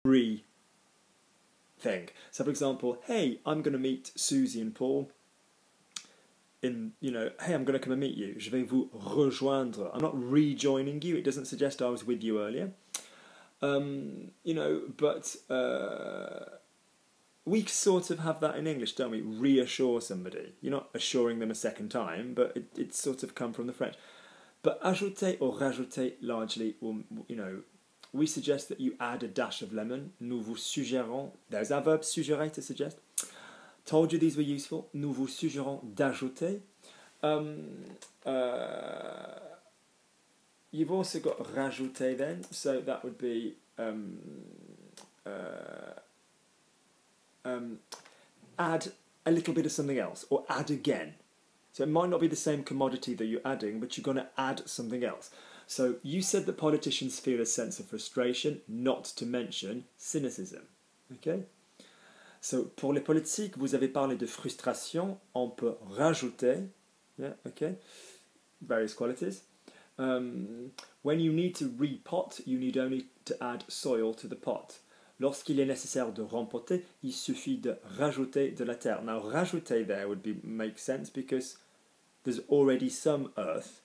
re thing. So for example, hey, I'm going to meet Susie and Paul in, hey, I'm going to come and meet you. Je vais vous rejoindre. I'm not rejoining you. It doesn't suggest I was with you earlier. But we sort of have that in English, don't we? Reassure somebody. You're not assuring them a second time, but it's sort of come from the French. But ajouter or rajouter largely will, we suggest that you add a dash of lemon. Nous vous suggérons, there's our verb suggérer to suggest. Told you these were useful. Nous vous suggérons d'ajouter. You've also got rajouter then, so that would be add a little bit of something else, or add again. So it might not be the same commodity that you're adding, but you're going to add something else. So you said that politicians feel a sense of frustration, not to mention cynicism. Okay? So pour les politiques, vous avez parlé de frustration, on peut rajouter, yeah, okay, various qualities. When you need to repot, you need only to add soil to the pot. Lorsqu'il est nécessaire de rempoter, il suffit de rajouter de la terre. Now, rajouter there would make sense because there's already some earth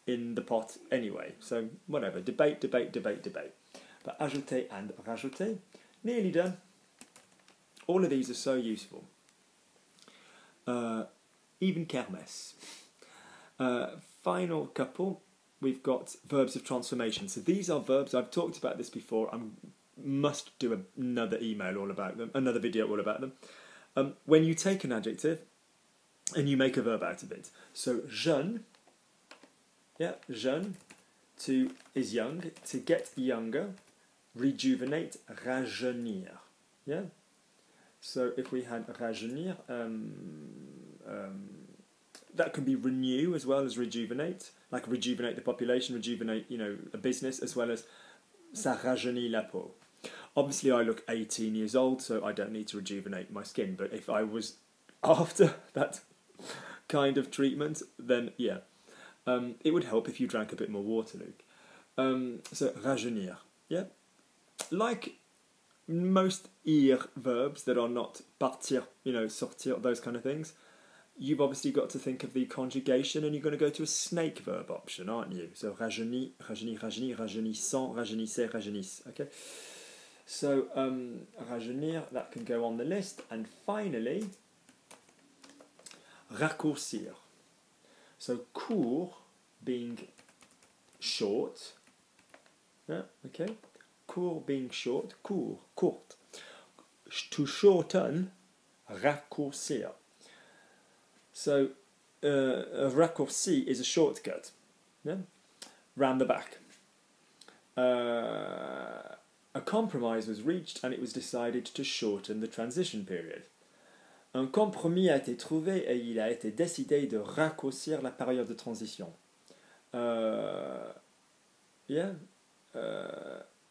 in the pot anyway. So, whatever. Debate. But ajouter and rajouter, nearly done. All of these are so useful. Even kermesse. Final couple, we've got verbs of transformation. So these are verbs, I've talked about this before, I must do another email all about them, another video all about them. When you take an adjective and you make a verb out of it. So jeune, yeah, jeune, is young, to get younger, rejuvenate, rajeunir, yeah. So if we had rajeunir, that can be renew as well as rejuvenate, like rejuvenate the population, rejuvenate, a business, as well as ça rajeunit la peau. Obviously, I look 18 years old, so I don't need to rejuvenate my skin. But if I was after that kind of treatment, then yeah, it would help if you drank a bit more water, Luke. So rajeunir, yeah, like most ir verbs that are not partir, sortir, those kind of things. You've obviously got to think of the conjugation, and you're going to go to a snake verb option, aren't you? So rajeunir, rajeunissant, rajeunissez, rajeunissent. Okay. So rajeunir, that can go on the list, and finally raccourcir. So court being short. Yeah. Okay. Court being short. Court. To shorten, raccourcir. So, a raccourci is a shortcut, yeah? Round the back. A compromise was reached and it was decided to shorten the transition period. Un compromis a été trouvé et il a été décidé de raccourcir la période de transition.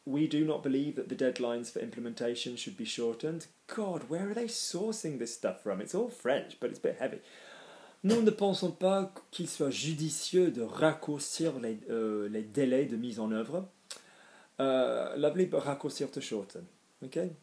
We do not believe that the deadlines for implementation should be shortened. God, where are they sourcing this stuff from? It's all French, but it's a bit heavy. Nous ne pensons pas qu'il soit judicieux de raccourcir les délais de mise en œuvre. Lovely, but raccourcir to shorten. Okay?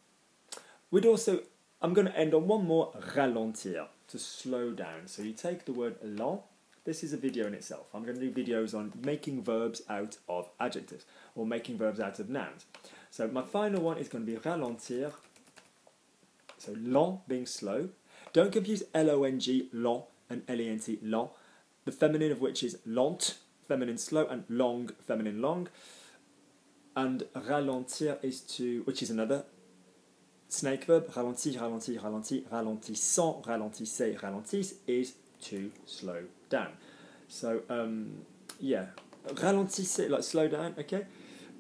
We'd also, I'm going to end on one more, ralentir, to slow down. So you take the word lent. This is a video in itself. I'm going to do videos on making verbs out of adjectives, or making verbs out of nouns. So my final one is going to be ralentir. So lent being slow. Don't confuse L-O-N-G, lent, and L-E-N-T, lent, the feminine of which is lent, feminine slow, and long, feminine long. And ralentir is to, which is another snake verb, ralentir, ralentir, ralentir, ralentissant, ralentissez, ralentisse, is to slow down. So, yeah, ralentissez, like slow down, okay?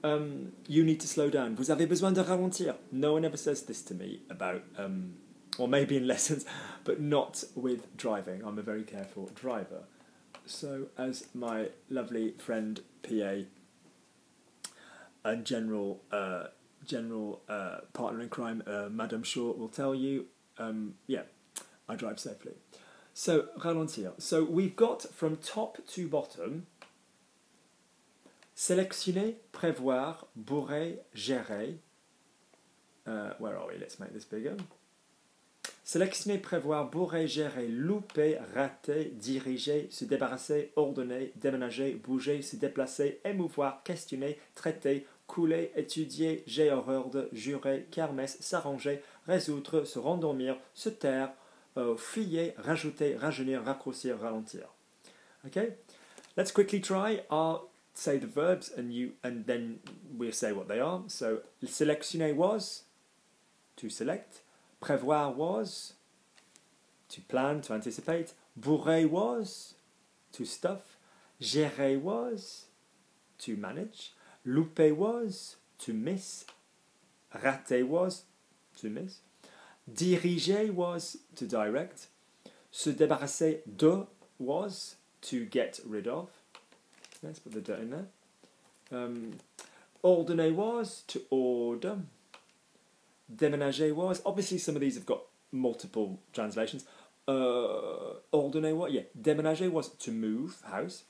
You need to slow down. Vous avez besoin de ralentir. No one ever says this to me about, or maybe in lessons, but not with driving. I'm a very careful driver. So, as my lovely friend PA and general partner in crime, Madame Shaw, will tell you, yeah, I drive safely. So, ralentir. So, we've got from top to bottom, sélectionner, prévoir, bourrer, gérer, Where are we? Let's make this bigger. Sélectionner, prévoir, bourrer, gérer, louper, rater, diriger, se débarrasser, ordonner, déménager, bouger, se déplacer, émouvoir, questionner, traiter, couler, étudier, j'ai horreur de, jurer, kermesse, s'arranger, résoudre, se rendormir, se taire, fouiller, rajouter, rajeunir, raccourcir, ralentir. Okay, let's quickly try. I'll say the verbs and then we'll say what they are. So, sélectionner was to select. Prévoir was to plan, to anticipate. Bourrer was to stuff. Gérer was to manage. Louper was to miss. Rater was to miss. Diriger was to direct. Se débarrasser de was to get rid of. Let's put the de in there. Ordonner was to order. Déménager was, obviously some of these have got multiple translations. Ordonner was, yeah, déménager was to move, house.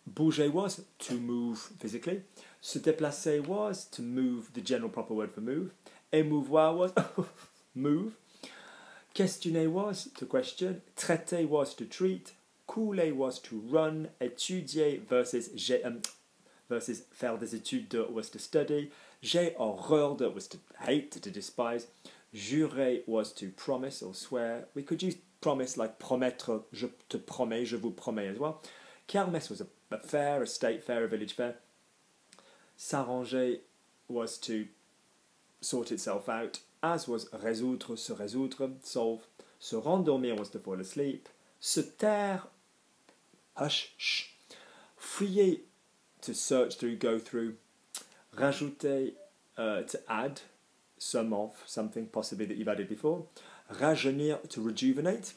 Bouger was to move physically. Se déplacer was to move, the general proper word for move. Émouvoir was move. Questionner was to question. Traiter was to treat. Couler was to run. Étudier versus faire des études de was to study. J'ai horreur de was to hate, to despise. Jurer was to promise or swear. We could use promise like promettre, je te promets, je vous promets as well. Kermesse was a fair, a state fair, a village fair. S'arranger was to sort itself out, as was résoudre, se résoudre, solve. Se rendormir was to fall asleep. Se taire, hush, shh. Fouiller, to search through, go through. Rajouter, to add some of something possibly that you've added before. Rajeunir, to rejuvenate.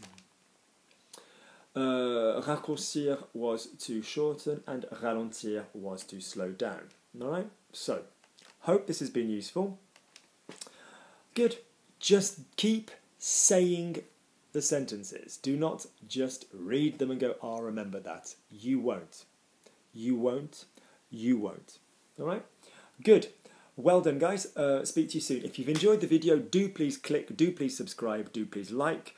Raccourcir was to shorten, and ralentir was to slow down. Alright, so hope this has been useful. Good. Just keep saying the sentences. Do not just read them and go, I'll remember that. You won't. You won't. You won't. Alright? Good. Well done, guys. Speak to you soon. If you've enjoyed the video, do please click, do please subscribe, do please like.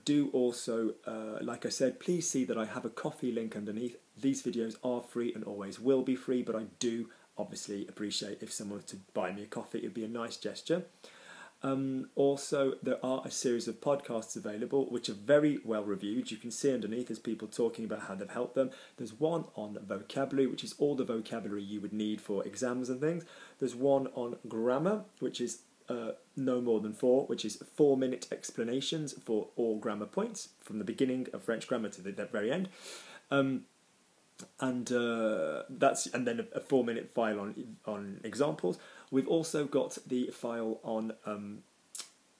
Do also, like I said, please see that I have a Ko-fi link underneath. These videos are free and always will be free, but I do obviously appreciate if someone were to buy me a coffee. It would be a nice gesture. Also, there are a series of podcasts available which are very well reviewed. You can see underneath there's people talking about how they've helped them. There's one on vocabulary, which is all the vocabulary you would need for exams and things. There's one on grammar, which is no more than 4, which is 4-minute explanations for all grammar points from the beginning of French grammar to the very end. And then a 4-minute file on examples. We've also got the file on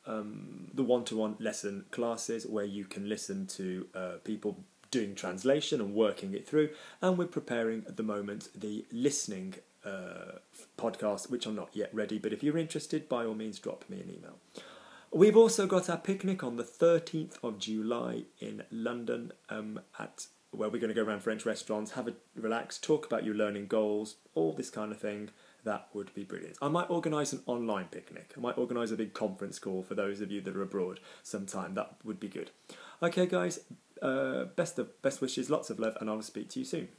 the one-to-one lesson classes where you can listen to people doing translation and working it through. And we're preparing at the moment the listening podcast, which are not yet ready. But if you're interested, by all means, drop me an email. We've also got our picnic on the 13th of July in London where we're going to go around French restaurants, have a relax, talk about your learning goals, all this kind of thing. That would be brilliant. I might organise an online picnic. I might organise a big conference call for those of you that are abroad sometime. That would be good. Okay, guys, best wishes, lots of love, and I'll speak to you soon.